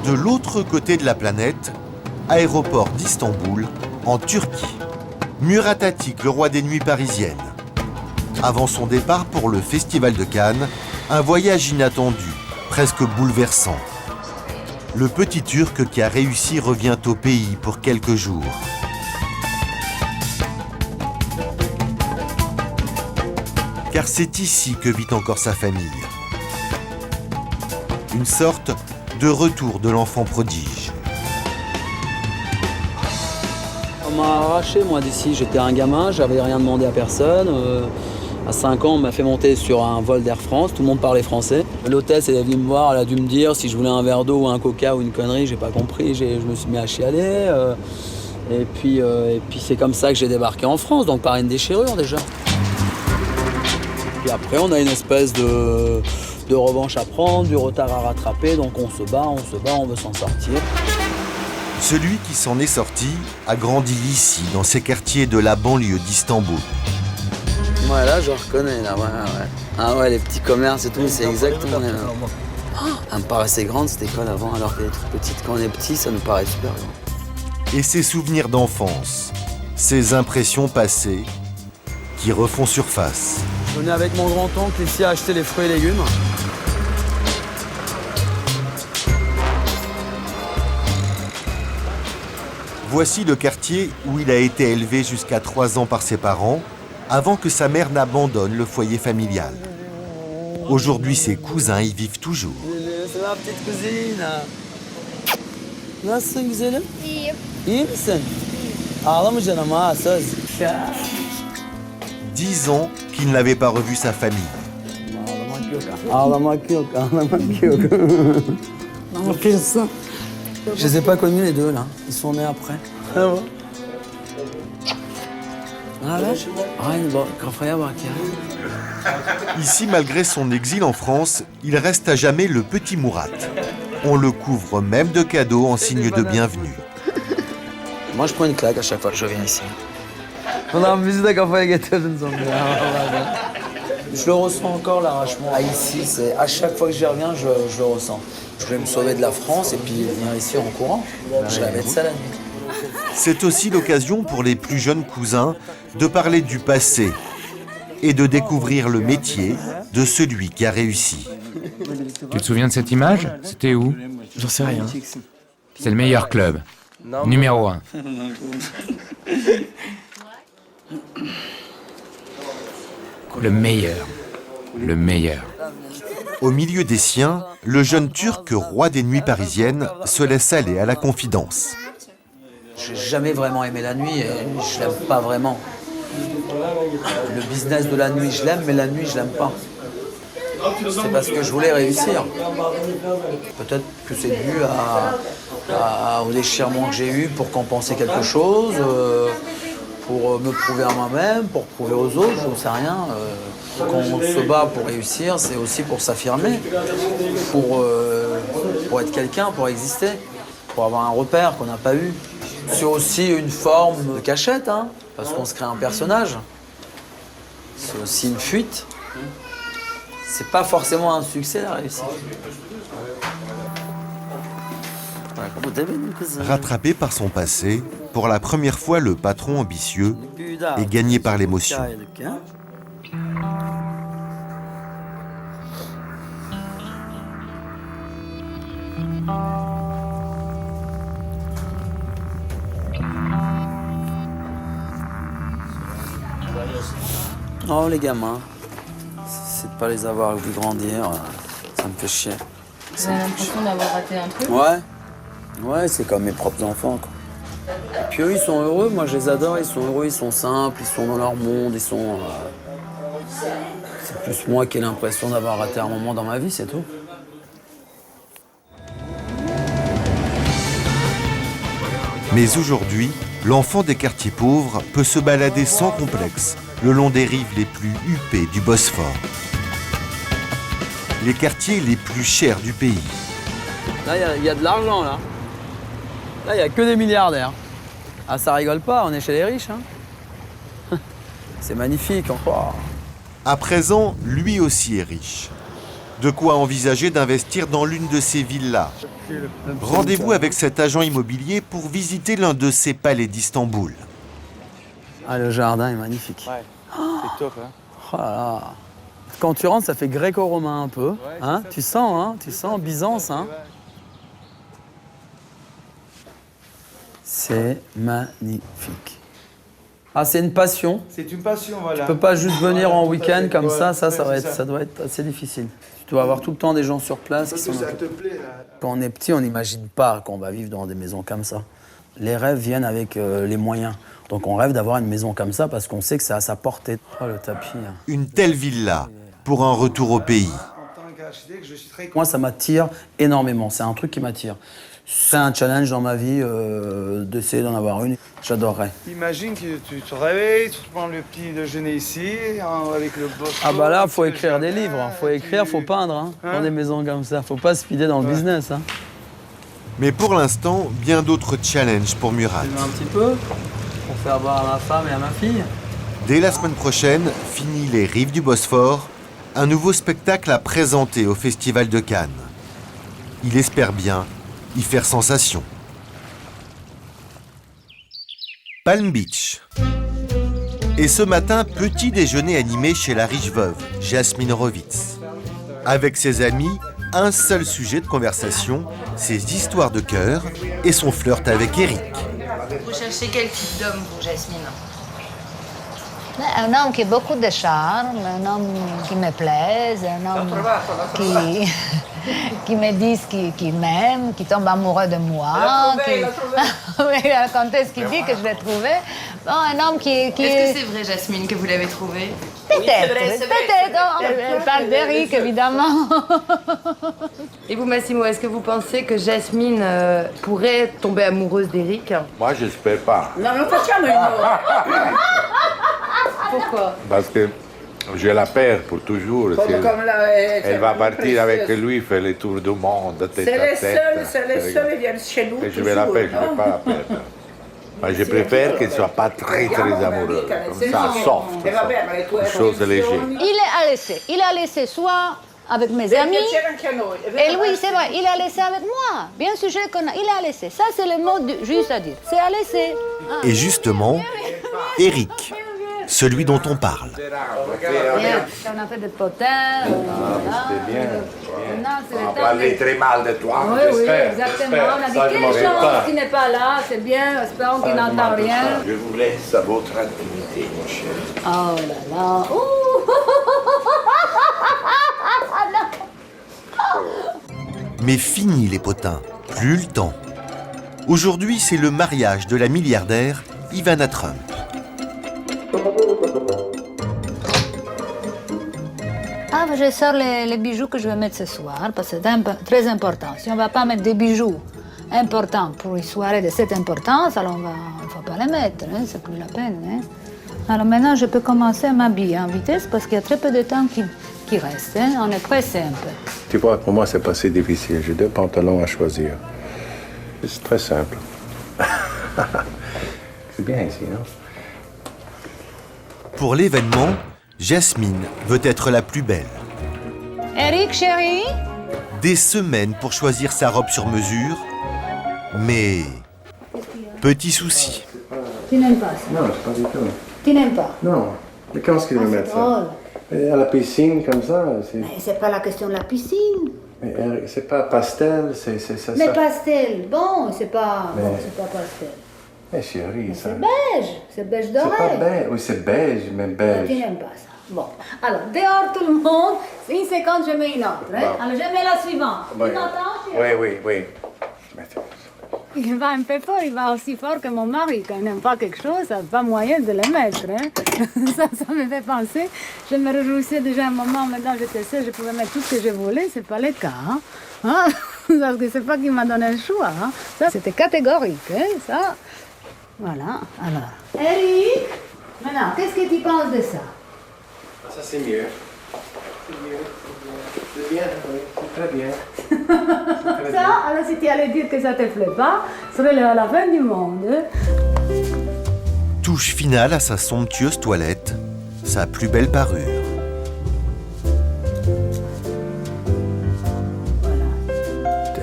de l'autre côté de la planète, aéroport d'Istanbul, en Turquie. Murat Atik, le roi des nuits parisiennes. Avant son départ pour le Festival de Cannes, un voyage inattendu, presque bouleversant. Le petit Turc qui a réussi revient au pays pour quelques jours. Car c'est ici que vit encore sa famille. Une sorte de retour de l'enfant prodige. On m'a arraché, moi, d'ici. J'étais un gamin, j'avais rien demandé à personne. À 5 ans, on m'a fait monter sur un vol d'Air France. Tout le monde parlait français. L'hôtesse, elle est venue me voir, elle a dû me dire si je voulais un verre d'eau ou un coca ou une connerie. J'ai pas compris, je me suis mis à chialer. Et puis c'est comme ça que j'ai débarqué en France, donc par une déchirure déjà. Puis après, on a une espèce de revanche à prendre, du retard à rattraper, donc on se bat, on veut s'en sortir. Celui qui s'en est sorti a grandi ici, dans ces quartiers de la banlieue d'Istanbul. Ouais, là, je reconnais, là, ouais. Ah ouais, les petits commerces et tout, c'est exactement les mêmes. Elle me paraissait grande, cette école, avant, alors qu'elle est toute petite. Quand on est petit, ça nous paraît super grand. Et ses souvenirs d'enfance, ses impressions passées, qui refont surface. Je venais avec mon grand-oncle ici à acheter les fruits et légumes. Voici le quartier où il a été élevé jusqu'à 3 ans par ses parents, avant que sa mère n'abandonne le foyer familial. Aujourd'hui, ses cousins y vivent toujours. C'est ma petite cousine. Nasılsın güzelim? İyiyim. İyi misin? Ağlama canım ha, söz. 10 ans qu'il n'avait pas revu sa famille. Ağlamak yok, ağlamak yok. Ne yapıyorsun? Je les ai pas connus les deux là, ils sont nés après. Ah bon? Ah ouais? Aynen bak, kafaya bak ya. Ici, malgré son exil en France, il reste à jamais le petit Murat. On le couvre même de cadeaux en signe de bienvenue. Moi je prends une claque à chaque fois que je viens ici. Ulan bizi de kafaya getirdin sonunda ya. Je le ressens encore l'arrachement. Ah, ici, c'est à chaque fois que j'y reviens, je le ressens. Je voulais me sauver de la France et puis venir ici en courant. Je vais mettre ça la nuit. C'est aussi l'occasion pour les plus jeunes cousins de parler du passé et de découvrir le métier de celui qui a réussi. Tu te souviens de cette image? C'était où? J'en sais rien. C'est le meilleur club. Numéro 1. Le meilleur. Le meilleur. Au milieu des siens, le jeune Turc, roi des nuits parisiennes, se laisse aller à la confidence. J'ai jamais vraiment aimé la nuit et je l'aime pas vraiment. Le business de la nuit, je l'aime, mais la nuit, je l'aime pas. C'est parce que je voulais réussir. Peut-être que c'est dû au déchirement que j'ai eu pour compenser quelque chose, pour me prouver à moi-même, pour prouver aux autres, je ne sais rien. Quand on se bat pour réussir, c'est aussi pour s'affirmer, pour être quelqu'un, pour exister, pour avoir un repère qu'on n'a pas eu. C'est aussi une forme de cachette, hein, parce qu'on se crée un personnage. C'est aussi une fuite. C'est pas forcément un succès, la réussite. Rattrapé par son passé, pour la première fois, le patron ambitieux est gagné par l'émotion. Oh, les gamins, c'est de pas les avoir vu grandir, ça me fait chier. Vous avez l'impression d'avoir raté un truc? Ouais, c'est comme mes propres enfants, quoi. Et puis eux, ils sont heureux, moi je les adore, ils sont heureux, ils sont simples, ils sont dans leur monde, ils sont... C'est plus moi qui ai l'impression d'avoir raté un moment dans ma vie, c'est tout. Mais aujourd'hui, l'enfant des quartiers pauvres peut se balader sans complexe le long des rives les plus huppées du Bosphore. Les quartiers les plus chers du pays. Là, il y a de l'argent, là. Là, il n'y a que des milliardaires. Ah, ça rigole pas, on est chez les riches, hein. C'est magnifique, encore. À présent, lui aussi est riche. De quoi envisager d'investir dans l'une de ces villas. Rendez-vous avec cet agent immobilier pour visiter l'un de ces palais d'Istanbul. Ah, le jardin est magnifique. Ouais, c'est top, hein. Oh là là. Quand tu rentres, ça fait gréco-romain un peu. Hein, tu sens Byzance. Hein. C'est magnifique. Ah, c'est une passion. C'est une passion, voilà. Tu peux pas juste venir en week-end comme ça doit être assez difficile. Tu dois avoir tout le temps des gens sur place qui sont... Ça te plaît, là. Quand on est petit, on n'imagine pas qu'on va vivre dans des maisons comme ça. Les rêves viennent avec les moyens. Donc on rêve d'avoir une maison comme ça parce qu'on sait que c'est à sa portée. Oh, le tapis. Hein. Une telle villa pour un retour au pays. En tant qu'architecte, je suis très content. Moi, ça m'attire énormément. C'est un truc qui m'attire. C'est un challenge dans ma vie d'essayer d'en avoir une. J'adorerais. Imagine que tu te réveilles, tu prends le petit déjeuner ici, avec le boss. Ah bah là, faut écrire des livres. Faut écrire, faut peindre. Hein, dans des maisons comme ça. Faut pas se filer dans le business. Hein. Mais pour l'instant, bien d'autres challenges pour Murat. Un petit peu pour faire voir à ma femme et à ma fille. Dès la semaine prochaine, fini les rives du Bosphore, un nouveau spectacle à présenter au Festival de Cannes. Il espère bien y faire sensation. Palm Beach. Et ce matin, petit déjeuner animé chez la riche veuve, Jasmine Horowitz. Avec ses amis, un seul sujet de conversation, ses histoires de cœur et son flirt avec Eric. Vous cherchez quel type d'homme, vous, Jasmine? Un homme qui a beaucoup de charme, un homme qui me plaise, un homme qui me dit qu'il m'aime, qui tombe amoureux de moi. Quand est-ce qu'il dit que je l'ai trouvé? Bon, un homme qui... Est-ce que c'est vrai, Jasmine, que vous l'avez trouvé? Peut-être, peut-être. On parle d'Eric, évidemment. Et vous, Massimo, est-ce que vous pensez que Jasmine pourrait tomber amoureuse d'Eric? Moi, j'espère pas. Non, non facciamo il Pourquoi? Parce que je la perds pour toujours. Elle va partir avec lui, faire le tour du monde, tête à tête. C'est les seuls qui viennent chez nous. Et je vais la perdre, je ne vais pas la perdre. Mais je préfère qu'elle ne soit pas très amoureuse. Comme ça, soft. Une chose légère. Il a laissé soit avec mes amis. Et lui, c'est vrai, il a laissé avec moi. Bien sûr, je le connais. Il a laissé. Ça, c'est le mot juste à dire. C'est à laisser. Et justement, Eric, celui dont on parle. On a fait des potins. C'était bien. On a parlé très mal de toi. Oui, exactement. On a dit quelle chance qu'il n'est pas là. C'est bien. Espérons qu'il n'entend rien. Je vous laisse à votre intimité, mon chéri. Oh là là. Mais fini les potins, plus le temps. Aujourd'hui, c'est le mariage de la milliardaire Ivana Trump. Ah, je sors les bijoux que je vais mettre ce soir, parce que c'est très important. Si on ne va pas mettre des bijoux importants pour une soirée de cette importance, alors il ne faut pas les mettre, hein, c'est plus la peine. Hein. Alors maintenant, je peux commencer à m'habiller en vitesse, parce qu'il y a très peu de temps qui reste. Hein. On est pressé un peu. Tu vois, pour moi, c'est pas si difficile. J'ai 2 pantalons à choisir. C'est très simple. C'est bien ici, non? Pour l'événement, Jasmine veut être la plus belle. Eric, chérie? Des semaines pour choisir sa robe sur mesure, mais petit souci. Tu n'aimes pas ça? Non, c'est pas du tout. Tu n'aimes pas? Non. Mais comment est-ce qu'il veut mettre ça? Et à la piscine, comme ça, c'est... Mais c'est pas la question de la piscine. Mais c'est pas pastel, c'est ça. Mais pastel, bon, c'est pas, Mais- bon, c'est pas pastel. Mais chérie, ça... C'est beige C'est pas doré. beige. Oui, c'est beige, mais Tu beige. n'aimes pas ça. Bon, alors, dehors tout le monde, une seconde, je mets une autre. Hein? Bon. Alors, je mets la suivante. Oui. Tu m'entends, chérie? Oui. Mais- Il va un peu fort, il va aussi fort que mon mari. Quand il n'aime pas quelque chose, ça n'a pas moyen de le mettre. Hein? ça me fait penser. Je me réjouissais déjà un moment, maintenant j'étais seule, je pouvais mettre tout ce que je voulais, c'est pas le cas. Hein? Hein? Parce que c'est pas qu'il m'a donné le choix. Hein? Ça, c'était catégorique. Hein? Ça, voilà. Alors. Eric, maintenant, qu'est-ce que tu penses de ça? Ça, c'est mieux. C'est bien, oui. C'est très bien. Ça, alors si tu allais dire que ça te plaît pas, ce serait la fin du monde. Touche finale à sa somptueuse toilette, sa plus belle parure.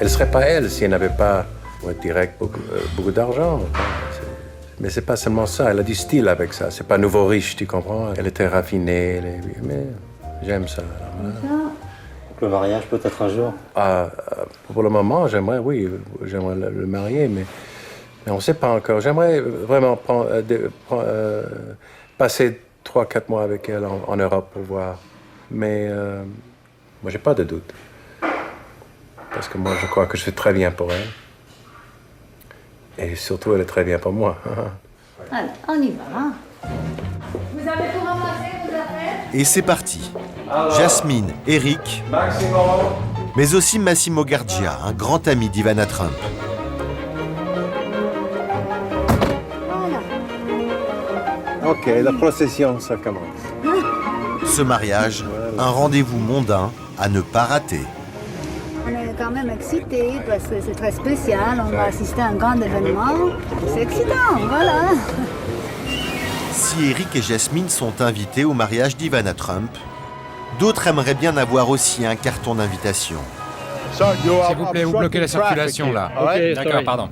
Elle ne serait pas elle si elle n'avait pas, on dirait, beaucoup d'argent. Mais c'est pas seulement ça, elle a du style avec ça. C'est pas nouveau riche, tu comprends? Elle était raffinée, mais j'aime ça. Voilà. Le mariage peut-être un jour? Pour le moment, j'aimerais le marier, mais on ne sait pas encore. J'aimerais vraiment passer 3-4 mois avec elle en Europe pour voir. Mais moi, j'ai pas de doute. Parce que moi, je crois que je fais très bien pour elle. Et surtout, elle est très bien pour moi. Alors, on y va. Hein? Vous avez tout ramassé, vos affaires? Et c'est parti. Jasmine, Eric, mais aussi Massimo Gardia, un grand ami d'Ivana Trump. Voilà. OK, la procession, ça commence. Ce mariage, un rendez-vous mondain à ne pas rater. On est quand même excités parce que c'est très spécial. On va assister à un grand événement. C'est excitant, voilà. Si Eric et Jasmine sont invités au mariage d'Ivana Trump, d'autres aimeraient bien avoir aussi un carton d'invitation. S'il vous plaît, vous bloquez la circulation là. D'accord, pardon.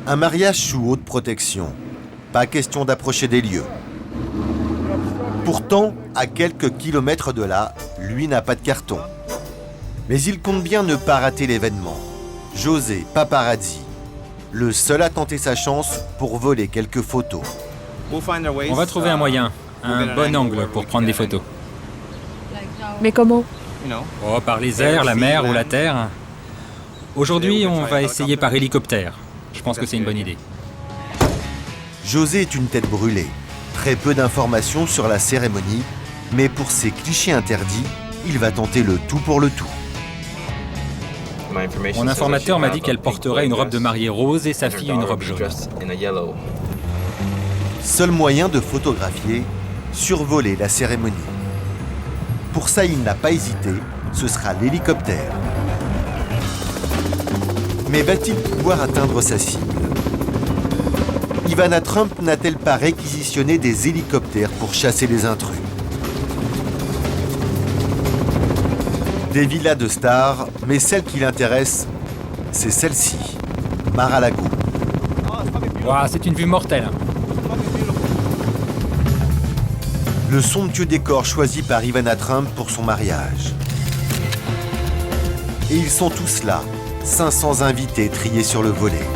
Un mariage sous haute protection. Pas question d'approcher des lieux. Pourtant, à quelques kilomètres de là, lui n'a pas de carton. Mais il compte bien ne pas rater l'événement. José Paparazzi, le seul à tenter sa chance pour voler quelques photos. On va trouver un moyen, un bon angle pour prendre des photos. Mais comment? Oh, par les airs, la mer ou la terre. Aujourd'hui, on va essayer par hélicoptère. Je pense que c'est une bonne idée. José est une tête brûlée. Très peu d'informations sur la cérémonie, mais pour ses clichés interdits, il va tenter le tout pour le tout. Mon informateur m'a dit qu'elle porterait une robe de mariée rose et sa fille une robe jaune. Seul moyen de photographier, survoler la cérémonie. Pour ça, il n'a pas hésité, ce sera l'hélicoptère. Mais va-t-il pouvoir atteindre sa cible? Ivana Trump n'a-t-elle pas réquisitionné des hélicoptères pour chasser les intrus? Des villas de stars, mais celle qui l'intéresse, c'est celle-ci, Mar-a-Lago. Wow, c'est une vue mortelle. Le somptueux décor choisi par Ivana Trump pour son mariage. Et ils sont tous là, 500 invités triés sur le volet.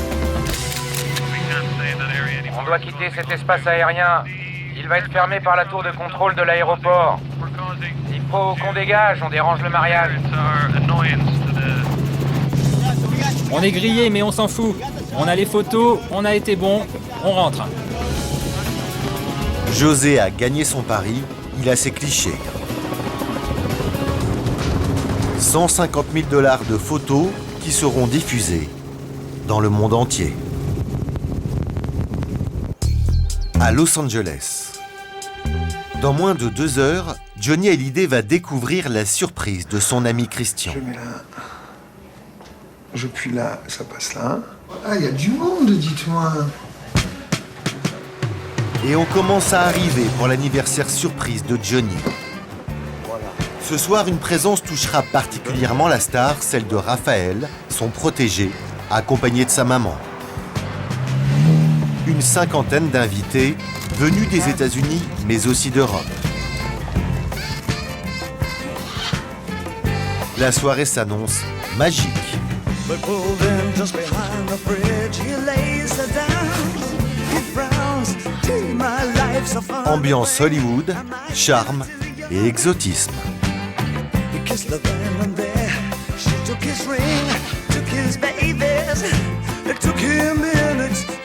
On doit quitter cet espace aérien. Il va être fermé par la tour de contrôle de l'aéroport. Il faut qu'on dégage, on dérange le mariage. On est grillé, mais on s'en fout. On a les photos, on a été bon, on rentre. José a gagné son pari, il a ses clichés. 150 000 $ de photos qui seront diffusées dans le monde entier. À Los Angeles. Dans moins de 2 heures, Johnny Hallyday va découvrir la surprise de son ami Christian. Je mets là. Je puis là, ça passe là. Ah, il y a du monde, dites-moi. Et on commence à arriver pour l'anniversaire surprise de Johnny. Ce soir, une présence touchera particulièrement la star, celle de Raphaël, son protégé, accompagné de sa maman. Une 50aine d'invités venus des États-Unis, mais aussi d'Europe. La soirée s'annonce magique. Ambiance Hollywood, charme et exotisme.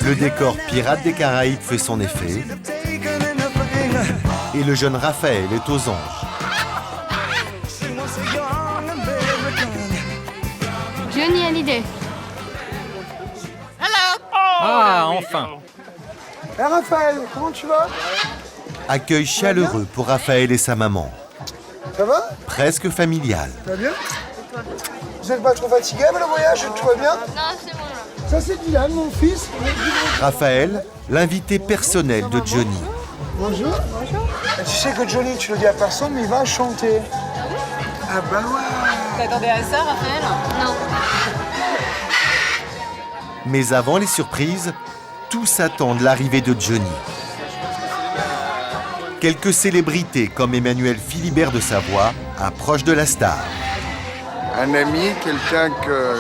Le décor Pirates des Caraïbes fait son effet et le jeune Raphaël est aux anges. Johnny Hallyday. Ah, enfin. Hé Raphaël, comment tu vas? Accueil chaleureux pour Raphaël et sa maman. Ça va? Presque familial. Ça va bien? Vous n'êtes pas trop fatigué avec le voyage? Tout va bien? Non, c'est bon là. Ça c'est Dylan, mon fils. Raphaël, l'invité personnel de Johnny. Bonjour. Bonjour. Tu sais que Johnny, tu le dis à personne, mais il va chanter. Ah bah ouais. T'attendais à ça, Raphaël? Non. Mais avant les surprises, tous attendent l'arrivée de Johnny. Quelques célébrités comme Emmanuel Philibert de Savoie approchent de la star. Un ami, quelqu'un que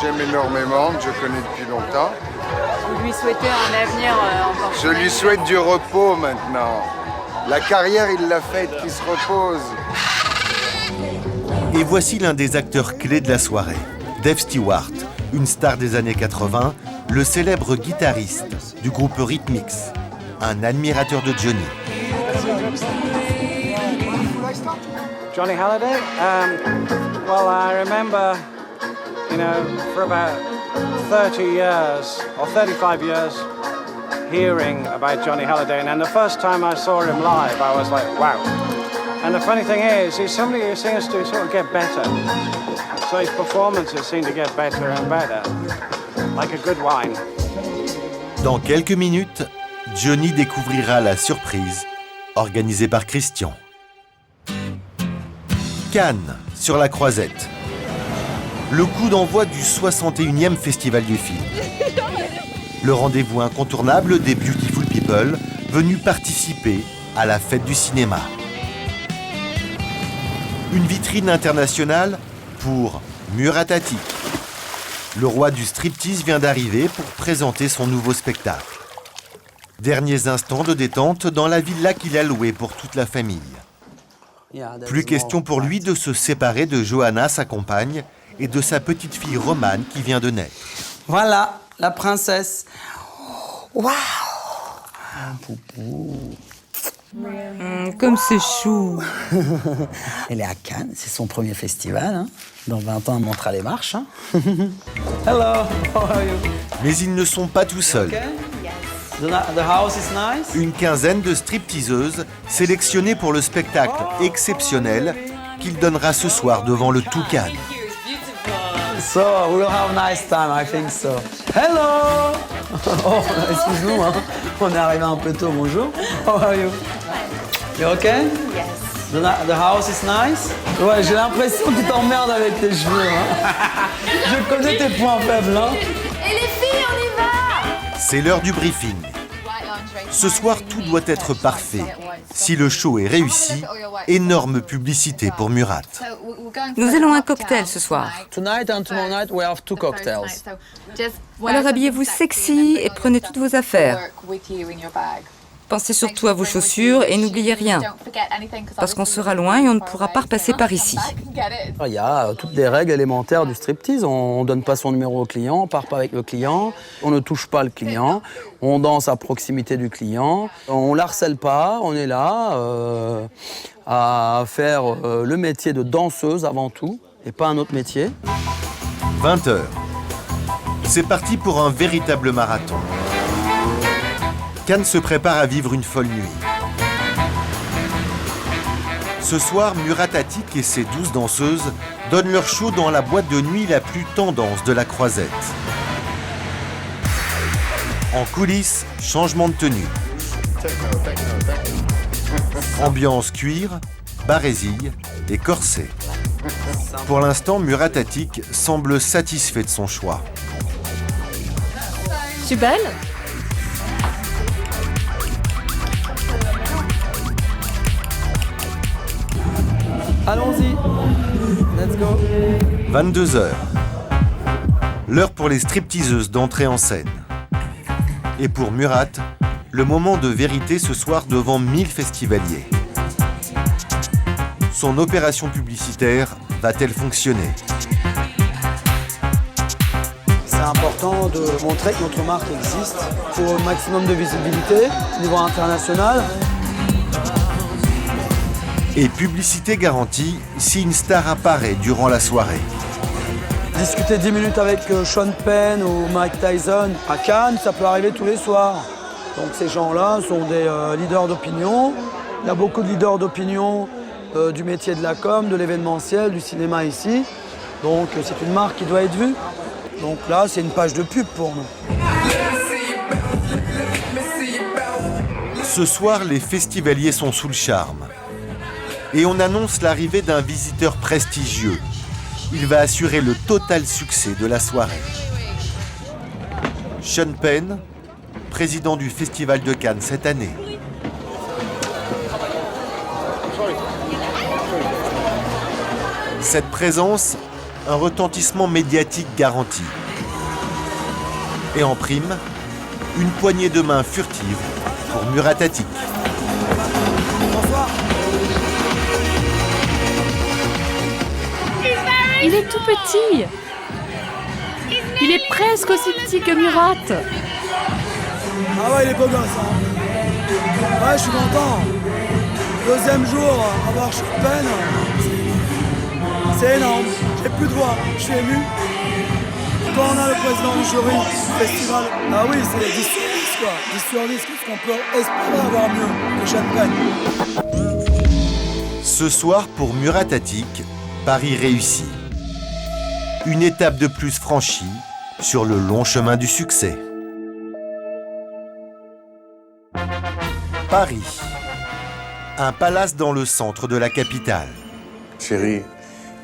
j'aime énormément, que je connais depuis longtemps. Vous lui souhaitez un avenir encore Je lui souhaite du repos maintenant. La carrière, il l'a faite, qu'il se repose. Et voici l'un des acteurs clés de la soirée, Dave Stewart, une star des années 80, le célèbre guitariste du groupe Rhythmix, un admirateur de Johnny. Johnny Halliday? Well, I remember, for about 30 years or 35 years, hearing about Johnny Halliday. And then the first time I saw him live, I was like, wow. And the funny thing is, he's somebody who seems to sort of get better. So his performances seem to get better and better, like a good wine. Dans quelques minutes, Johnny découvrira la surprise organisée par Christian. Cannes, sur la Croisette. Le coup d'envoi du 61e Festival du film. Le rendez-vous incontournable des Beautiful People venus participer à la fête du cinéma. Une vitrine internationale pour Murat Atik. Le roi du striptease vient d'arriver pour présenter son nouveau spectacle. Derniers instants de détente dans la villa qu'il a louée pour toute la famille. Plus question pour lui de se séparer de Johanna, sa compagne, et de sa petite fille Romane qui vient de naître. Voilà, la princesse. Waouh! Comme c'est chou. Elle est à Cannes, c'est son premier festival. Hein. Dans 20 ans, elle montera les marches. Hein. Hello, how are you? Mais ils ne sont pas tout seuls. The house is nice. Une quinzaine de stripteaseuses sélectionnées pour le spectacle exceptionnel qu'il donnera ce soir devant le tout Cannes. So, we will have a nice time, I think so. Hello! Oh, excuse-nous, hein. On est arrivé un peu tôt, bonjour. How are you? You okay? Yes. The house is nice? Ouais, j'ai l'impression que tu t'emmerdes avec tes cheveux, hein. Je connais tes points faibles, hein. Et les filles, on y va! C'est l'heure du briefing. Ce soir, tout doit être parfait. Si le show est réussi, énorme publicité pour Murat. Nous allons à un cocktail ce soir. Tonight and tomorrow night, we have 2 cocktails. Alors habillez-vous sexy et prenez toutes vos affaires. Pensez surtout à vos chaussures et n'oubliez rien, parce qu'on sera loin et on ne pourra pas repasser par ici. Il y a toutes les règles élémentaires du striptease. On ne donne pas son numéro au client, on ne part pas avec le client, on ne touche pas le client, on danse à proximité du client, on ne l'harcèle pas, on est là à faire le métier de danseuse avant tout, et pas un autre métier. 20h. C'est parti pour un véritable marathon. Cannes se prépare à vivre une folle nuit. Ce soir, Murat Atik et ses 12 danseuses donnent leur show dans la boîte de nuit la plus tendance de la Croisette. En coulisses, changement de tenue. Ambiance cuir, barésille et corset. Pour l'instant, Murat Atik semble satisfait de son choix. Je suis belle? Allons-y, let's go. 22h. L'heure pour les stripteaseuses d'entrer en scène. Et pour Murat, le moment de vérité ce soir devant 1000 festivaliers. Son opération publicitaire va-t-elle fonctionner? C'est important de montrer que notre marque existe pour un maximum de visibilité au niveau international. Et publicité garantie si une star apparaît durant la soirée. Discuter 10 minutes avec Sean Penn ou Mike Tyson à Cannes, ça peut arriver tous les soirs. Donc ces gens-là sont des leaders d'opinion. Il y a beaucoup de leaders d'opinion du métier de la com, de l'événementiel, du cinéma ici. Donc c'est une marque qui doit être vue. Donc là, c'est une page de pub pour nous. Ce soir, les festivaliers sont sous le charme. Et on annonce l'arrivée d'un visiteur prestigieux, il va assurer le total succès de la soirée. Sean Penn, président du Festival de Cannes cette année. Cette présence, un retentissement médiatique garanti. Et en prime, une poignée de main furtive pour Murat Atik. Il est tout petit. Il est presque aussi petit que Murat. Ah ouais, il est beau gosse, hein. Ouais, je suis content. Deuxième jour, avoir Chopin, c'est énorme. J'ai plus de voix, je suis ému. Quand on a le président du jury du festival, ah oui, c'est 10 sur 10 quoi. 10 sur 10, qu'est-ce qu'on peut espérer avoir mieux que Champagne. Ce soir, pour Murat Atik, Paris réussi. Une étape de plus franchie sur le long chemin du succès. Paris. Un palace dans le centre de la capitale. Chérie,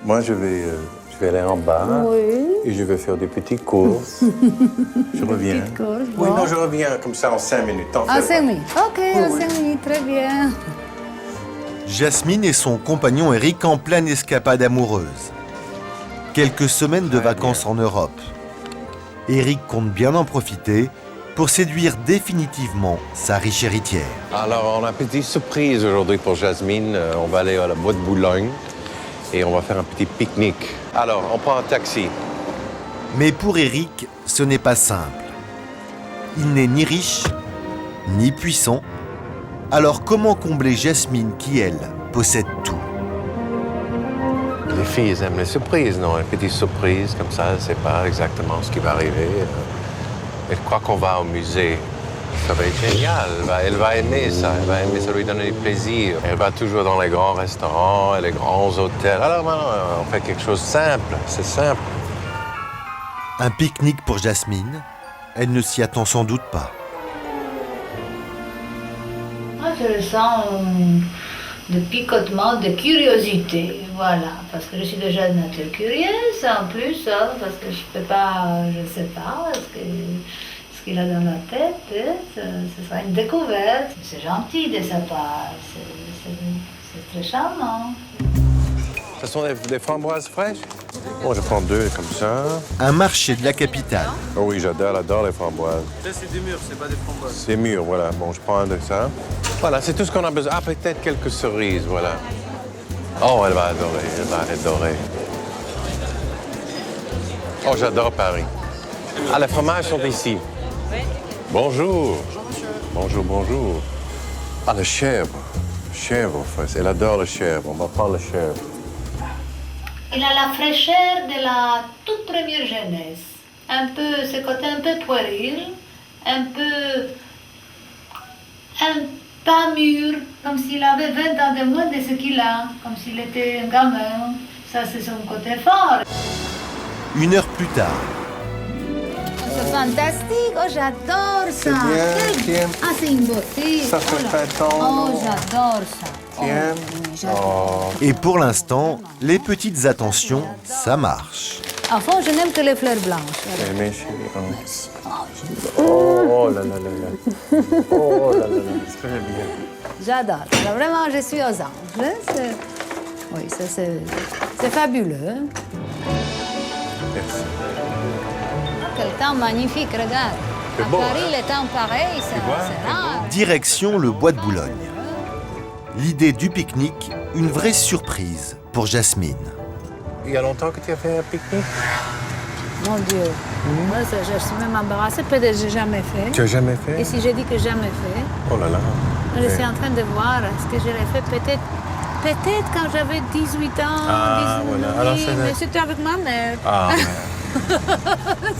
moi je vais aller en bas et je vais faire des petites courses. Je reviens. Courses, Oui, bon. non, je reviens comme ça en 5 minutes. T'en En fais 5 pas. minutes. Ok, en 5 minutes, très bien. Jasmine et son compagnon Eric en pleine escapade amoureuse. Quelques semaines de vacances en Europe. Eric compte bien en profiter pour séduire définitivement sa riche héritière. Alors, on a une petite surprise aujourd'hui pour Jasmine. On va aller à la Bois de Boulogne et on va faire un petit pique-nique. Alors, on prend un taxi. Mais pour Eric, ce n'est pas simple. Il n'est ni riche, ni puissant. Alors comment combler Jasmine qui, elle, possède tout? Les filles elles aiment les surprises, non? Une petite surprise comme ça, je ne sais pas exactement ce qui va arriver. Mais je crois qu'on va au musée. Ça va être génial. Elle va aimer ça. Elle va aimer, ça lui donner du plaisir. Elle va toujours dans les grands restaurants et les grands hôtels. Alors maintenant, on fait quelque chose de simple. C'est simple. Un pique-nique pour Jasmine, elle ne s'y attend sans doute pas. Moi, je ressens de picotement, de curiosité, voilà, parce que je suis déjà de nature curieuse, en plus, hein, parce que je peux pas, je sais pas, ce qu'il a dans la tête, ce sera une découverte. C'est gentil de sa part, c'est très charmant. Ce sont des framboises fraîches? Bon, je prends 2 comme ça. Un marché de la capitale. Oh oui, j'adore les framboises. Ça, c'est des mûres, c'est pas des framboises. C'est mûr, voilà. Bon, je prends un de ça. Voilà, c'est tout ce qu'on a besoin. Ah, peut-être quelques cerises, voilà. Oh, elle va adorer. Oh, j'adore Paris. Ah, les fromages sont ici. Bonjour. Bonjour. Ah, le chèvre. Elle adore le chèvre. On va prendre le chèvre. Il a la fraîcheur de la toute première jeunesse, un peu, ce côté un peu puéril, un peu pas mûr, comme s'il avait 20 ans de moins de ce qu'il a, comme s'il était un gamin. Ça, c'est son côté fort. 1 heure plus tard, C'est fantastique, oh j'adore ça. C'est bien. Ah, c'est une beauté. Ça fait là. printemps. Oh, j'adore ça. Tiens. Oui, j'adore. et pour l'instant, les petites attentions, ça marche. À fond, je n'aime que les fleurs blanches. Mais chérie, oh là là là là. Oh là là là. Très bien. J'adore. Alors, vraiment, je suis aux anges. C'est- Oui, ça c'est fabuleux. Merci. Quel temps magnifique, regarde. C'est À beau, Paris, hein? le temps pareil, c'est rare. Direction le Bois de Boulogne. L'idée du pique-nique, une vraie surprise pour Jasmine. Il y a longtemps que tu as fait un pique-nique? Mon Dieu. Moi, je suis même embarrassée. Peut-être que je n'ai jamais fait. Tu n'as jamais fait? Et si j'ai dit que jamais fait, Oh là là. je suis en train de voir ce que je l'ai fait peut-être quand j'avais 18 ans. Ah, 19 voilà. ans, Alors, oui, c'est mais vrai. c'était avec ma mère. Ah,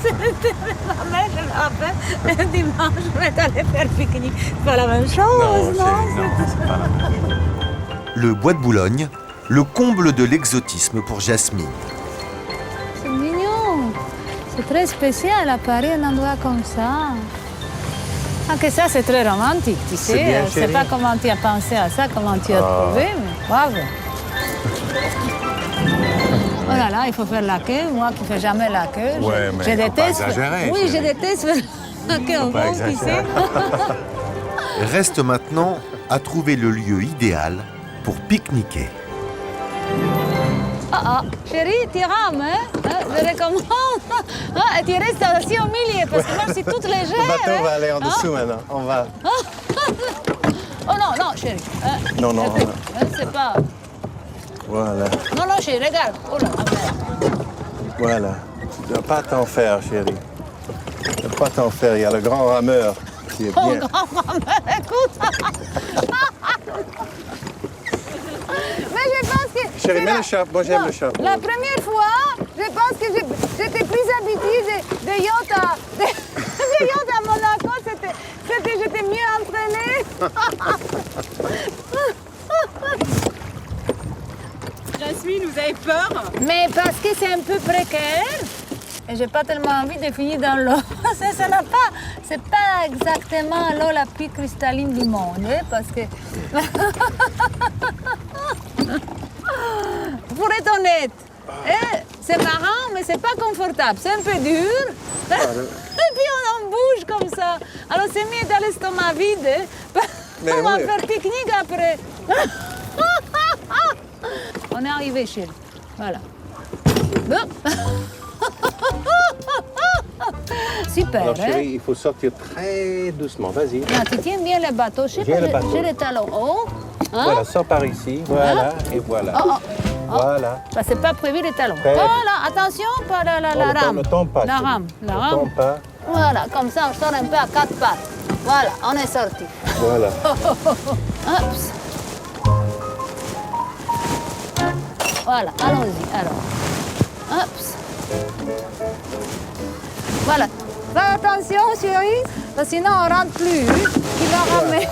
C'était avec ma mère, je me rappelle. Un dimanche, on est allé faire pique-nique. C'est pas la même chose, non, c'est pas la même chose. Le Bois de Boulogne, le comble de l'exotisme pour Jasmine. C'est mignon. C'est très spécial à Paris, un endroit comme ça. Ah, que ça, c'est très romantique, tu sais. bien, Je sais chérie. pas comment tu as pensé à ça, comment tu as trouvé, mais bravo. Oh là là, il faut faire la queue. Moi qui ne fais jamais la queue, Ouais, mais je faut pas déteste. exagérer, Oui, je chérie. déteste faire la queue en pas France, tu sais. exagérer. Reste maintenant à trouver le lieu idéal pour pique-niquer. Ah, chérie, tu rames, hein? Je recommande. Et tu restes aussi au milieu, parce que moi, je suis toute légère. Le bateau va aller en hein. dessous maintenant. On va. Oh non, non, chérie. Non, non. C'est pas... Voilà. Non, non, chérie, regarde. Oh là, merde. Voilà. Tu ne dois pas t'en faire, chérie. Tu ne dois pas t'en faire. Il y a le grand rameur qui est Oh, bien. grand-maman, écoute. Mais je pense que... Chérie, c'est mets la- le chapeau. Moi, j'aime Non, le chapeau. La première fois, je pense que j'étais plus habituée de yacht de yacht à Monaco. J'étais mieux entraînée. Jasmine, vous avez peur? Mais parce que c'est un peu précaire. Et j'ai pas tellement envie de finir dans l'eau. C'est pas exactement l'eau la plus cristalline du monde, hein, parce que... Pour être honnête, hein, c'est marrant, mais c'est pas confortable. C'est un peu dur. Et puis on bouge comme ça. Alors c'est mieux dans l'estomac vide. Hein. On va faire pique-nique après. On est arrivé, chérie. Voilà. Bon. Super, Alors, hein? chérie, il faut sortir très doucement. Vas-y. Non, tu tiens bien le bateau. Je sais Viens pas, le bateau. j'ai les talons hauts. Hein? Voilà, sors par ici. Voilà, et voilà. Oh, oh. Voilà. Bah, c'est pas prévu les talons. Très bien. Voilà, attention, pas la Oh, rame. ne tombe pas. La chérie. rame, la Ne rame. tombe pas. Voilà, comme ça, on sort un peu à quatre pattes. Voilà, on est sorti. Voilà. Oups. Voilà, allons-y, alors. Oups. Voilà. Fais attention, chérie, parce que sinon on rentre plus. Il va ramer.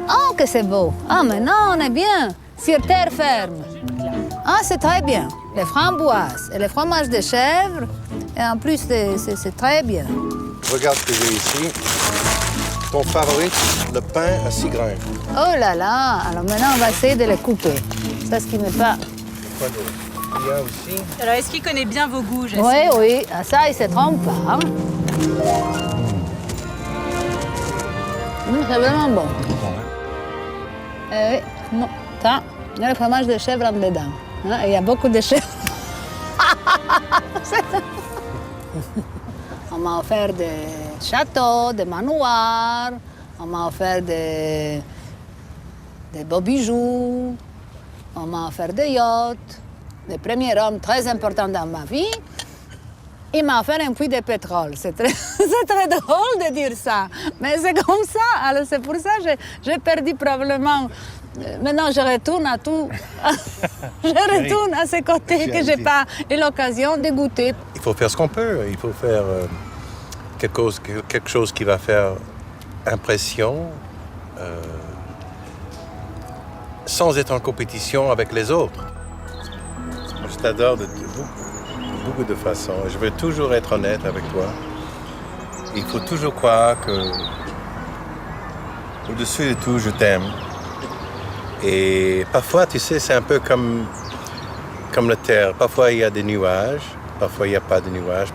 Oh, que c'est beau. Ah, maintenant on est bien. Sur terre ferme. Ah, c'est très bien. Les framboises et les fromages de chèvre. Et en plus, c'est très bien. Regarde ce que j'ai ici. Ton favori, le pain à 6 grains. Oh là là. Alors maintenant, on va essayer de les couper. Ça, ce qui n'est pas... Quoi d'autre? Il y a aussi. Alors, est-ce qu'il connaît bien vos goûts, Jasmine? Oui, oui. Ah, ça, il se trompe pas. Hein. C'est vraiment bon. Oui, non. Ça, il y a le fromage de chèvre en dedans. Hein, il y a beaucoup de chèvres. On m'a offert des châteaux, des manoirs. On m'a offert des beaux bijoux. On m'a offert des yachts. Le premier homme très important dans ma vie, il m'a offert un puits de pétrole. C'est très drôle de dire ça, mais c'est comme ça. Alors c'est pour ça que j'ai perdu probablement. Maintenant, je retourne à tout. Je retourne à ce côté que je n'ai pas eu l'occasion de goûter. Il faut faire ce qu'on peut. Il faut faire quelque chose qui va faire impression sans être en compétition avec les autres. Je t'adore de beaucoup de façons. Je veux toujours être honnête avec toi. Il faut toujours croire que, au-dessus de tout, je t'aime. Et parfois, tu sais, c'est un peu comme la terre. Parfois, il y a des nuages. Parfois, il n'y a pas de nuages.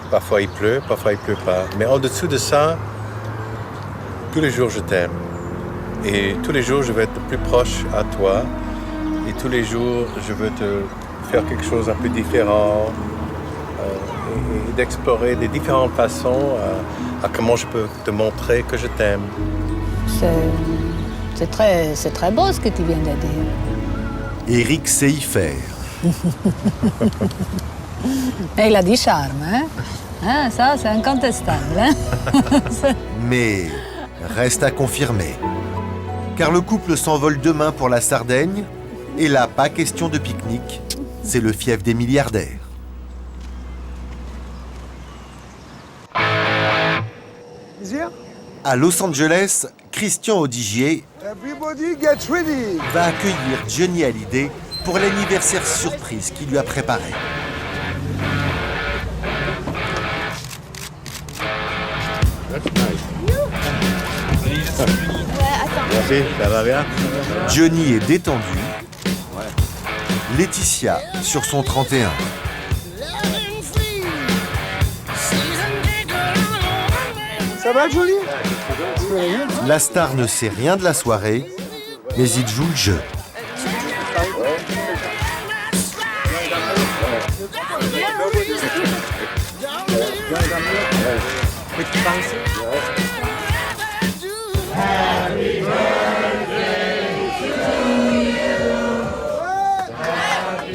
Parfois, il pleut. Parfois, il ne pleut pas. Mais en-dessous de ça, tous les jours, je t'aime. Et tous les jours, je veux être plus proche à toi. Et tous les jours, je veux te faire quelque chose un peu différent et d'explorer des différentes façons à comment je peux te montrer que je t'aime. C'est très beau ce que tu viens de dire. Éric sait y faire. Et il a du charme, hein? Ça, c'est incontestable. Hein? Mais reste à confirmer. Car le couple s'envole demain pour la Sardaigne. Et là, pas question de pique-nique, c'est le fief des milliardaires. À Los Angeles, Christian Audigier Everybody get ready. va accueillir Johnny Hallyday pour l'anniversaire surprise qu'il lui a préparé. Merci, ça va bien? Johnny est détendu, Laetitia sur son 31. Ça va, Jolie? La star ne sait rien de la soirée, mais il joue le jeu.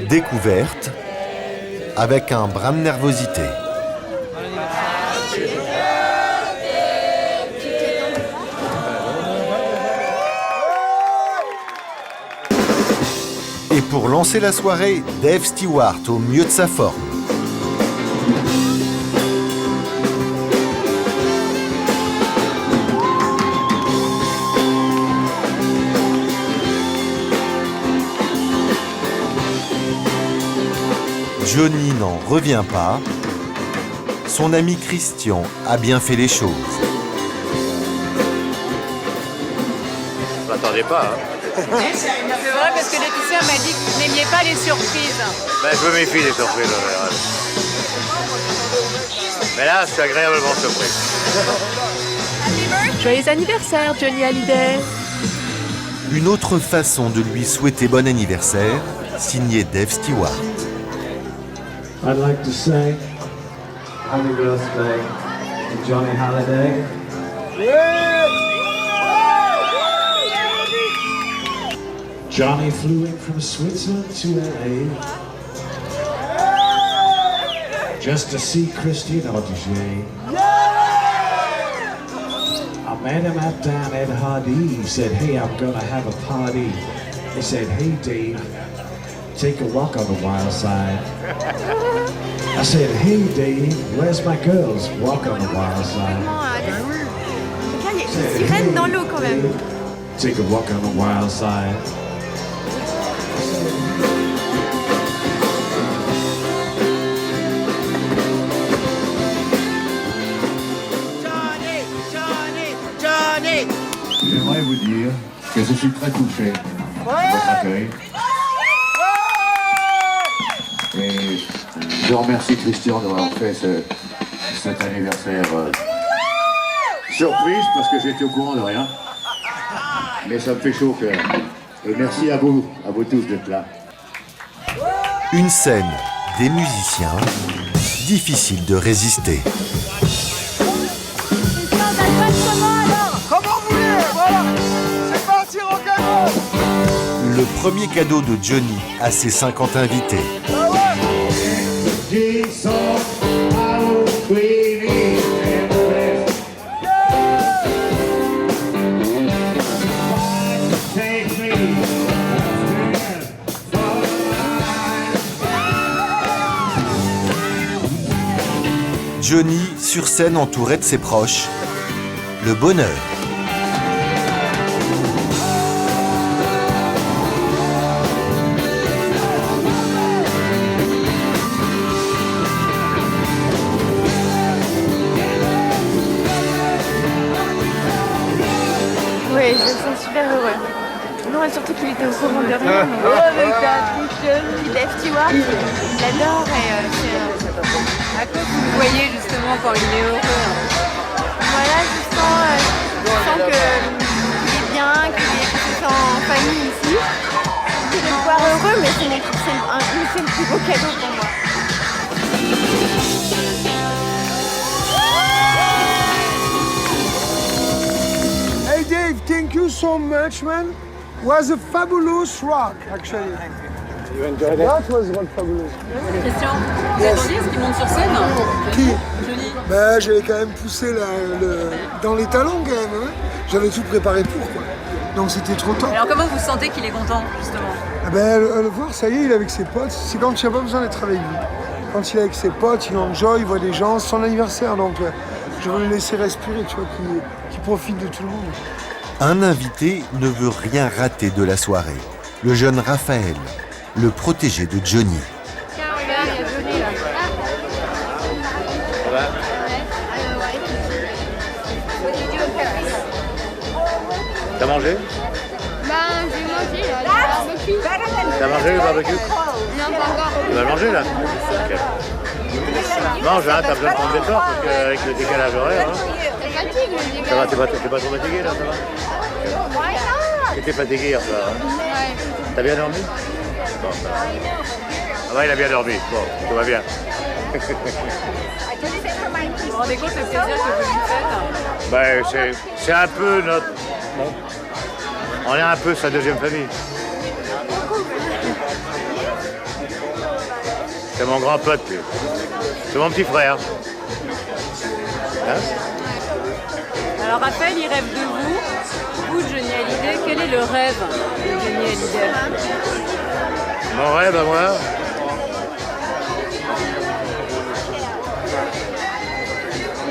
Découverte avec un brin de nervosité. Et pour lancer la soirée, Dave Stewart au mieux de sa forme. Johnny n'en revient pas. Son ami Christian a bien fait les choses. Je m'attendais pas, hein. C'est vrai parce que Laetitia m'a dit que vous n'aimiez pas les surprises. Ben, je me méfie des surprises en général. Mais là, je suis agréablement surpris. Joyeux anniversaire, Johnny Hallyday. Une autre façon de lui souhaiter bon anniversaire, signé Dave Stewart. I'd like to say happy birthday to Johnny Hallyday. Johnny flew in from Switzerland to LA just to see Christian Audigier. I met him down at Hardy. He said, "Hey, I'm gonna have a party." He said, "Hey, Dave, take a walk on the wild side." I said, "Hey, Dave, where's my girls? Walk on the wild side." Il y a une sirène dans l'eau quand même. Take a walk on the wild side. J'aimerais vous dire que je suis très touché de votre accueil. Et je remercie Christian d'avoir fait cet anniversaire surprise parce que j'étais au courant de rien. Mais ça me fait chaud au cœur. Et merci à vous tous d'être là. Une scène, des musiciens, difficile de résister. Comment vous voulez, voilà. C'est parti, rock'n'roll. Le premier cadeau de Johnny à ses 50 invités. Johnny sur scène entouré de ses proches. Le bonheur. Oui, je me sens super heureux. Non, et surtout qu'il était au courant de rien. Avec Dave Stewart, il adore et À quoi vous le voyez justement quand il est heureux? voilà, je sens qu'il est bien, qu'il se sent en famille ici. De le voir heureux, mais c'est le plus beau cadeau pour moi. Hey Dave, thank you so much, man. Was a fabulous rock, actually. You enjoyed it? That was rock fabulous. Christian, vous attendiez à ce qu'il monte sur scène? Qui? Johnny. Ben, j'avais quand même poussé dans les talons quand même. Hein. J'avais tout préparé pour quoi. Donc c'était trop top. Alors comment vous sentez qu'il est content justement? Ah ben, le voir, ça y est, il est avec ses potes. C'est quand il n'y a pas besoin d'être avec lui. Quand il est avec ses potes, il enjoy, il voit des gens, c'est son anniversaire. Donc je veux le laisser respirer, tu vois, qu'il profite de tout le monde. Un invité ne veut rien rater de la soirée. Le jeune Raphaël, le protégé de Johnny. Tiens, regarde, il y a Johnny là. T'as mangé? Ben, j'ai mangé là, le barbecue. T'as mangé le barbecue? Non, pas encore. Tu vas manger là? Ok. Mange, hein, t'as besoin de prendre des forces parce qu'avec le décalage horaire. Hein. Ça fatigue le dégât. Ça va, t'es pas trop fatigué là, ça va? T'étais fatigué hier soir. Hein. Ouais. T'as bien dormi? Bon, ça va. Ah ouais, il a bien dormi. Bon, tout va bien. Vous vous rendez compte le plaisir que vous lui faites? Ben, c'est un peu notre... Bon, on est un peu sa deuxième famille. C'est mon grand pote, lui. C'est mon petit frère. Hein? Alors Raphaël, il rêve de vous. Vous, Johnny Hallyday, quel est le rêve de Johnny Hallyday? Mon rêve à moi?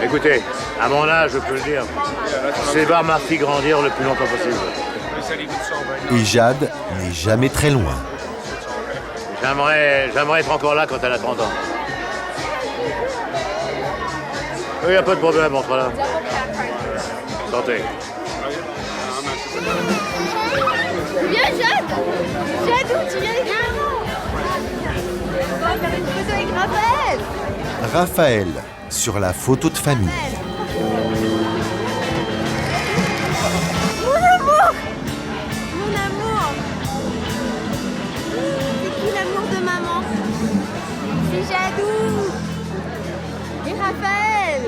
Écoutez, à mon âge, je peux le dire, c'est voir ma fille grandir le plus longtemps possible. Et Jade n'est jamais très loin. J'aimerais être encore là quand elle a 30 ans. Il n'y a pas de problème, on sera là. Santé. Viens, Jade! Jade, où tu viens? On va faire une photo avec Raphaël! Raphaël, sur la photo de famille. Mon amour! Mon amour! C'est qui l'amour de maman? C'est Jadou! Et Raphaël!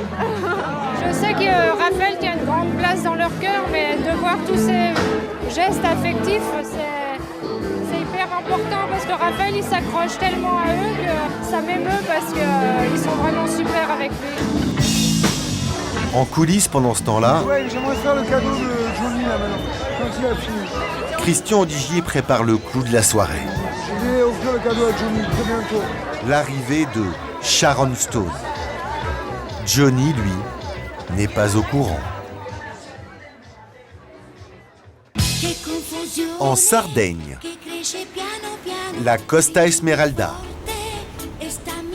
Je sais que Raphaël tient une grande place dans leur cœur, mais de voir tous ces gestes affectifs, c'est hyper important parce que Raphaël, il s'accroche tellement à eux que ça m'émeut parce qu'ils sont vraiment super avec lui. En coulisses pendant ce temps-là, Ouais, j'aimerais faire le cadeau de Johnny là maintenant, quand il a fini. Christian Odigier prépare le clou de la soirée. Je vais offrir le cadeau à Johnny très bientôt. L'arrivée de Sharon Stone. Johnny, lui, n'est pas au courant. En Sardaigne, la Costa Esmeralda,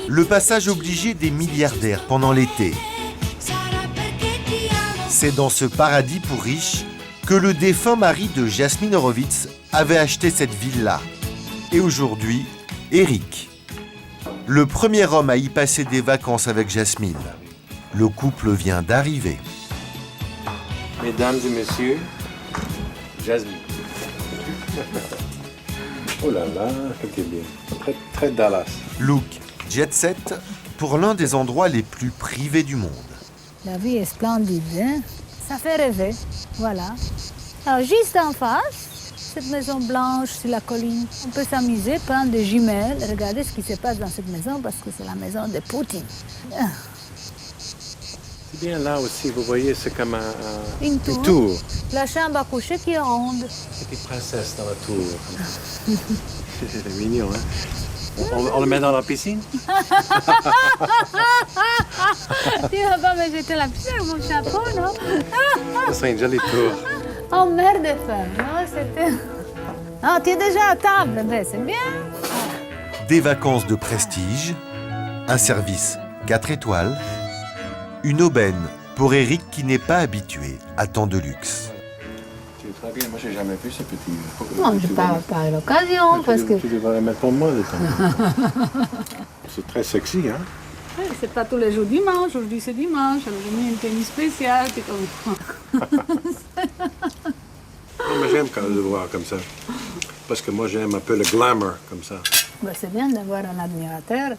le passage obligé des milliardaires pendant l'été. C'est dans ce paradis pour riches que le défunt mari de Jasmine Horowitz avait acheté cette villa. Et aujourd'hui, Eric, le premier homme à y passer des vacances avec Jasmine. Le couple vient d'arriver. Mesdames et messieurs, Jasmine. Oh là là, c'était bien. Très, très Dallas. Look jet set pour l'un des endroits les plus privés du monde. La vie est splendide, hein? Ça fait rêver, voilà. Alors juste en face, cette maison blanche sur la colline, on peut s'amuser, prendre des jumelles, regarder ce qui se passe dans cette maison parce que c'est la maison de Poutine. C'est bien là aussi, vous voyez, c'est comme Une tour. La chambre à coucher qui est ronde. Petite princesse dans la tour. C'est mignon, hein? On le met dans la piscine? Tu vas pas me jeter la piscine avec mon chapeau, non? Ça serait une jolie tour. Oh merde de femme, non, c'était... Non, tu es déjà à table, mais c'est bien. Des vacances de prestige, un service 4 étoiles, une aubaine pour Eric qui n'est pas habitué à tant de luxe. C'est très bien, moi j'ai jamais vu ce petit... Non, je parle pas à l'occasion, parce que... Tu devrais mettre pour moi de temps. C'est très sexy, hein? Oui, c'est pas tous les jours dimanche, aujourd'hui c'est dimanche, alors j'ai mis une tenue spéciale, tu comprends. Non, mais j'aime quand le voir comme ça. Parce que moi j'aime un peu le glamour comme ça. Ben, c'est bien d'avoir un admirateur,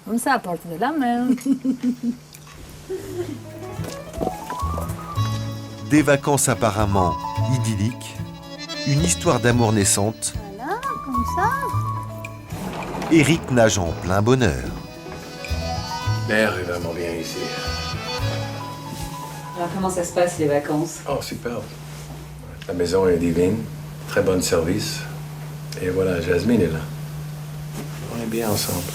comme ça, à portée de la main. Des vacances apparemment idylliques, une histoire d'amour naissante. Voilà, comme ça. Eric nage en plein bonheur. L'air est vraiment bien ici. Alors comment ça se passe les vacances? Oh, super. La maison est divine, très bon service. Et voilà, Jasmine est là. On est bien ensemble.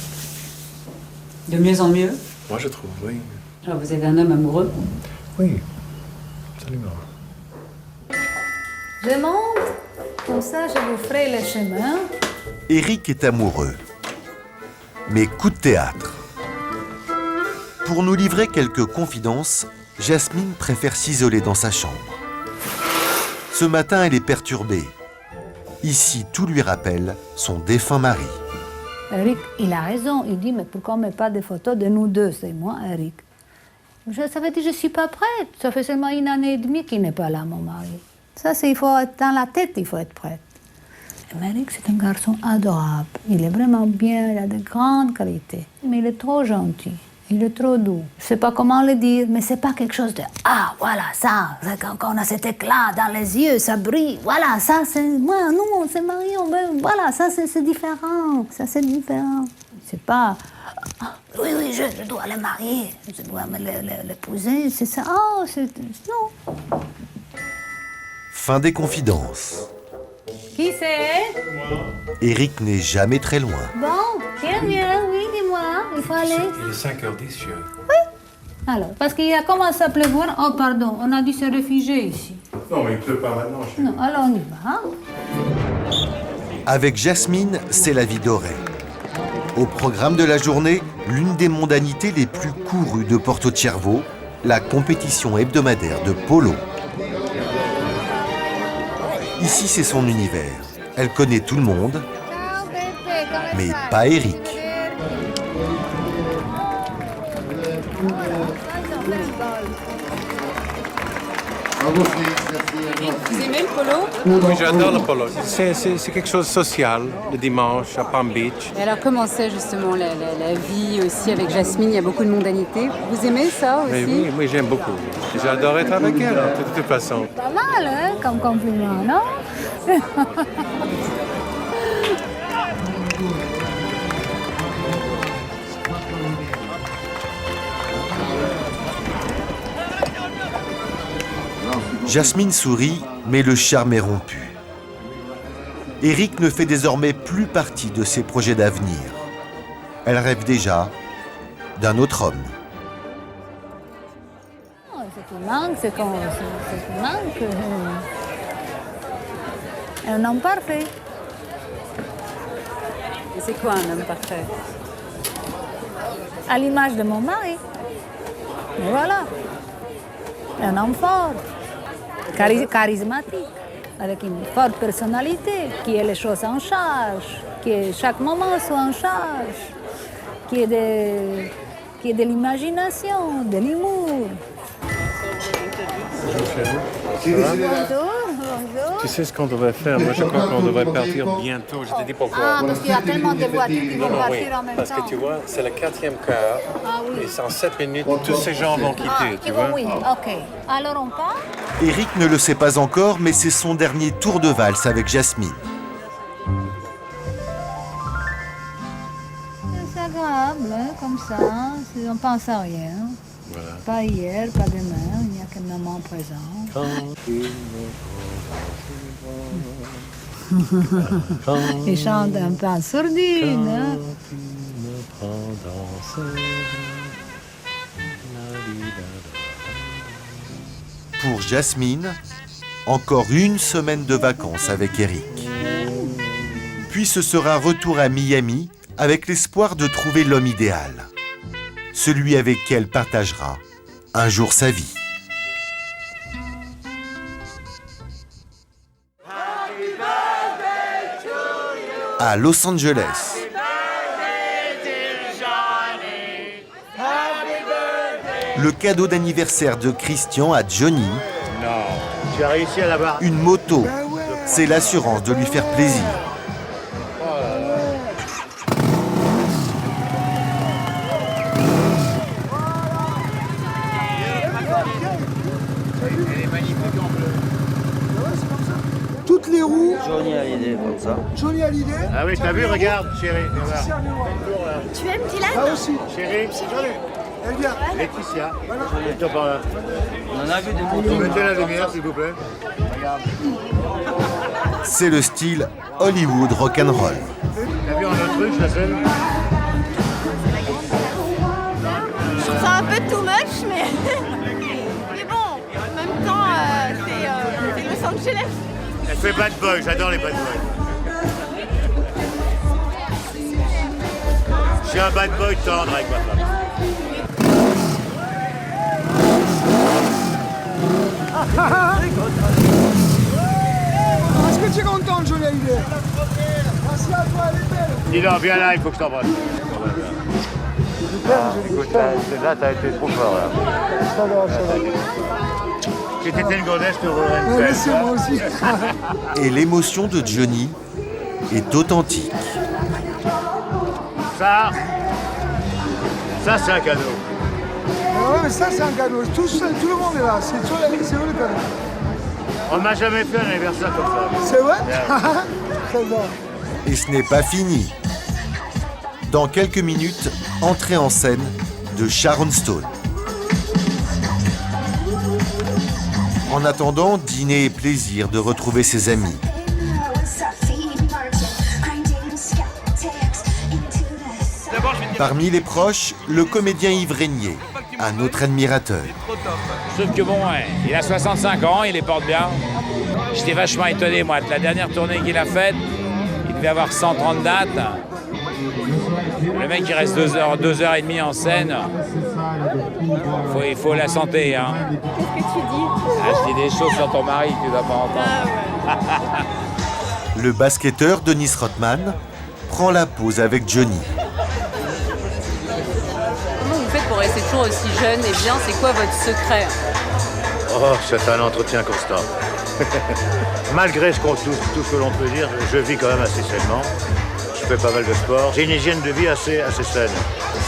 De mieux en mieux? Moi, je trouve, oui. Alors vous êtes un homme amoureux? Oui, absolument. Je monte, comme ça je vous ferai le chemin. Eric est amoureux. Mais coup de théâtre. Pour nous livrer quelques confidences, Jasmine préfère s'isoler dans sa chambre. Ce matin, elle est perturbée. Ici, tout lui rappelle son défunt mari. Eric, il a raison. Il dit, mais pourquoi on ne met pas des photos de nous deux, c'est moi, Eric. Ça veut dire que je ne suis pas prête. Ça fait seulement 1 année et demie qu'il n'est pas là, mon mari. Ça, il faut être dans la tête, il faut être prête. Et Eric, c'est un garçon adorable. Il est vraiment bien, il a de grandes qualités. Mais il est trop gentil. Il est trop doux. Je ne sais pas comment le dire, mais c'est pas quelque chose de « Ah, voilà, ça, quand on a cet éclat dans les yeux, ça brille. Voilà, ça, c'est... Moi, nous, on s'est mariés, voilà, ça, c'est différent. Ça, c'est différent. » C'est pas « Oui, je dois le marier, je dois l'épouser. » C'est ça. Oh, c'est... Non. Fin des confidences. Qui c'est? Eric n'est jamais très loin. Bon, viens, oui, dis-moi, il faut aller. Il est 5h10, chérie. Oui. Alors, parce qu'il a commencé à pleuvoir. Oh, pardon, on a dû se réfugier ici. Non, mais il ne pleut pas maintenant, chérie. Non, alors on y va. Avec Jasmine, c'est la vie dorée. Au programme de la journée, l'une des mondanités les plus courues de Porto Cervo, la compétition hebdomadaire de polo. Ici, c'est son univers. Elle connaît tout le monde, mais pas Eric. Vous aimez le polo? Oui, j'adore le polo. C'est quelque chose de social, le dimanche à Palm Beach. Et alors, comment c'est justement la vie aussi avec Jasmine? Il y a beaucoup de mondanité. Vous aimez ça aussi? Oui, j'aime beaucoup. J'adore être avec elle, de toute façon. Pas mal, hein, comme compliment, non? Jasmine sourit, mais le charme est rompu. Eric ne fait désormais plus partie de ses projets d'avenir. Elle rêve déjà d'un autre homme. Ce qui manque, c'est qu'on manque un homme parfait. Et c'est quoi un homme parfait? À l'image de mon mari. Mais voilà. Un homme fort, charismatique, avec une forte personnalité, qui ait les choses en charge, qui chaque moment soit en charge, qui ait de l'imagination, de l'humour. Bonjour. Tu sais ce qu'on devrait faire? Moi, je crois qu'on devrait partir bientôt. Je te dis pourquoi. Ah, parce qu'il y a tellement de voitures qui vont partir en même temps. Parce que tu vois, c'est le 4e quart. Ah oui. Et en 7 minutes, tous ces gens vont quitter, tu vois? Oui, ok. Alors on part? Eric ne le sait pas encore, mais c'est son dernier tour de valse avec Jasmine. C'est agréable, hein, comme ça. On pense à rien. Voilà. Pas hier, pas demain, il n'y a que le moment présent. Il chante un peu en sourdine. Hein? Pour Jasmine, encore une semaine de vacances avec Eric. Puis ce sera retour à Miami avec l'espoir de trouver l'homme idéal. Celui avec qui elle partagera un jour sa vie. À Los Angeles. Le cadeau d'anniversaire de Christian à Johnny. Non, tu as réussi à l'avoir. Une moto. C'est l'assurance de lui faire plaisir. Toutes les roues. Johnny a l'idée comme ça. Johnny a l'idée. Ah oui, t'as vu, regarde, chérie. Tu aimes Dylan? Ah aussi. Chérie, Elle vient. Laetitia. On en a vu des motos. Mettez la lumière, s'il vous plaît. Regarde. C'est le style Hollywood rock'n'roll. T'as vu en autruche la scène? Je trouve ça un peu too much, mais... mais bon, en même temps, c'est Los Angeles. Elle fait bad boy, j'adore les bad boys. Je suis un bad boy tendre avec ma femme. Est-ce que tu es content, Johnny Hallyday? Merci à toi, elle est belle. Dis donc, viens là, il faut que je t'embrasse. Écoute, là, t'as été trop fort, là. Ça va. Si t'étais une gonesse, tu aurais une belle. C'est moi aussi. Et l'émotion de Johnny est authentique. Ça, c'est un cadeau. Ouais, mais ça, c'est un cadeau. Tout le monde est là. C'est eux le cadeau. On ne m'a jamais fait un anniversaire comme ça. C'est vrai? Très bien. Et ce n'est pas fini. Dans quelques minutes, entrée en scène de Sharon Stone. En attendant, dîner et plaisir de retrouver ses amis. Parmi les proches, le comédien Yves Régnier, un autre admirateur. Sauf que bon, il a 65 ans, il les porte bien. J'étais vachement étonné, moi, de la dernière tournée qu'il a faite. Il devait avoir 130 dates. Le mec, il reste 2 heures et demie en scène. Il faut la santé, hein. Qu'est-ce que tu dis? Je dis des choses sur ton mari que tu dois pas entendre. Le basketteur Dennis Rodman prend la pause avec Johnny. Comment vous faites pour rester toujours aussi jeune et bien? C'est quoi votre secret? Oh, c'est un entretien constant. Malgré tout ce que l'on peut dire, je vis quand même assez sainement. Je fais pas mal de sport. J'ai une hygiène de vie assez saine.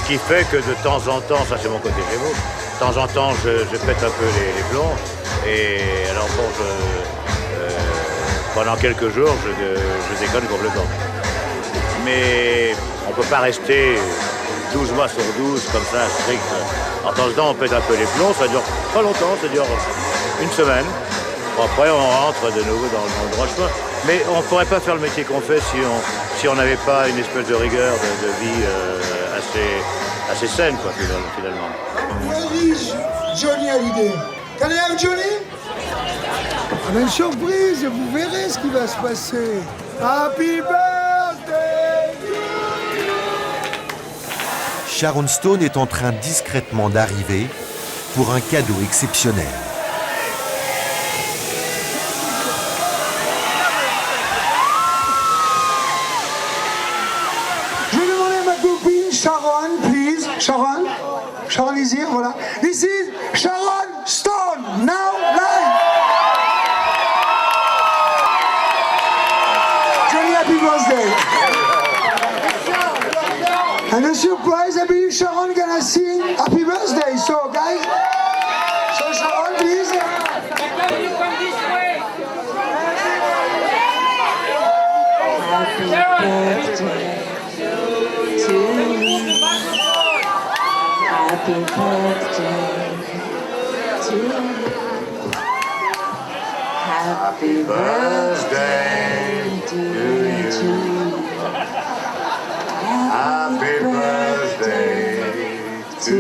Ce qui fait que de temps en temps, ça c'est mon côté gémeaux, de temps en temps je pète un peu les plombs. Et alors bon, pendant quelques jours, je déconne complètement. Mais on peut pas rester 12 mois sur 12 comme ça, strict. En temps en temps, on pète un peu les plombs, ça dure pas longtemps, ça dure une semaine. Bon, après, on rentre de nouveau dans le droit chemin. Mais on ne pourrait pas faire le métier qu'on fait si on n'avait pas une espèce de rigueur de vie assez saine, quoi, finalement. Where is Johnny Hallyday? Can I have Johnny? On a une surprise, vous verrez ce qui va se passer. Happy birthday! Sharon Stone est en train discrètement d'arriver pour un cadeau exceptionnel. Sharon, please. Sharon is here, voilà. This is Sharon Stone, now live. Johnny, happy birthday. And a surprise, I believe Sharon gonna sing happy birthday. So, guys, Sharon, please. Happy birthday. Happy birthday to you. Happy birthday to you. Happy birthday to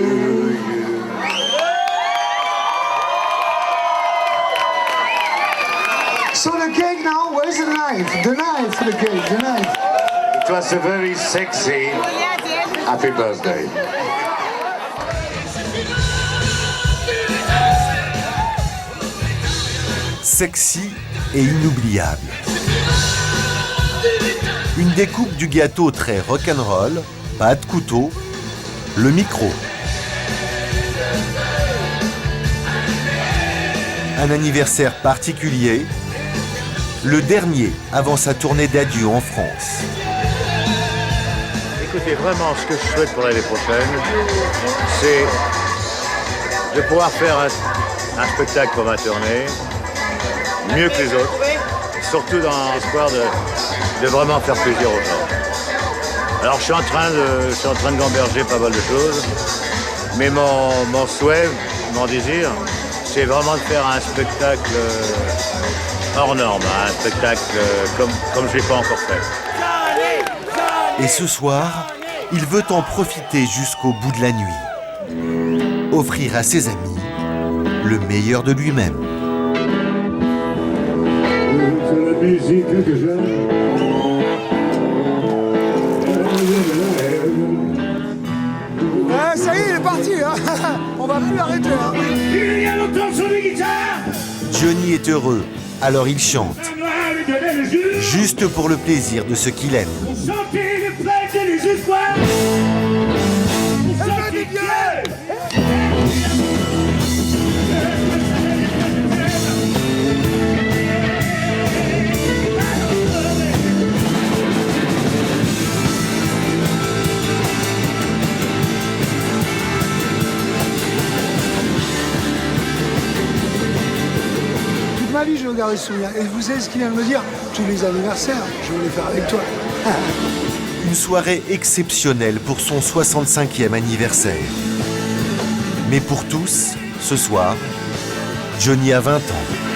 you. So the cake now, where's the knife? The knife for the cake, the knife. It was a very sexy happy birthday. Sexy et inoubliable. Une découpe du gâteau très rock'n'roll, pas de couteau, le micro. Un anniversaire particulier, le dernier avant sa tournée d'adieu en France. Écoutez, vraiment, ce que je souhaite pour l'année prochaine, c'est de pouvoir faire un spectacle pour ma tournée, mieux que les autres, surtout dans l'espoir de vraiment faire plaisir aux gens. Alors je suis en train de gamberger pas mal de choses, mais mon souhait, mon désir, c'est vraiment de faire un spectacle hors norme, un spectacle comme je ne l'ai pas encore fait. Et ce soir, il veut en profiter jusqu'au bout de la nuit. Offrir à ses amis le meilleur de lui-même. C'est la musique que j'aime. Ça y est, il est parti, hein. On va plus l'arrêter. Il y a longtemps sur les guitares. Johnny est heureux, alors il chante. Juste pour le plaisir de ceux qu'il aime. Toute ma vie, je regardais ce souvenir. Et vous savez ce qu'il vient de me dire? Tous les anniversaires, je voulais faire avec toi. Une soirée exceptionnelle pour son 65e anniversaire. Mais pour tous, ce soir, Johnny a 20 ans.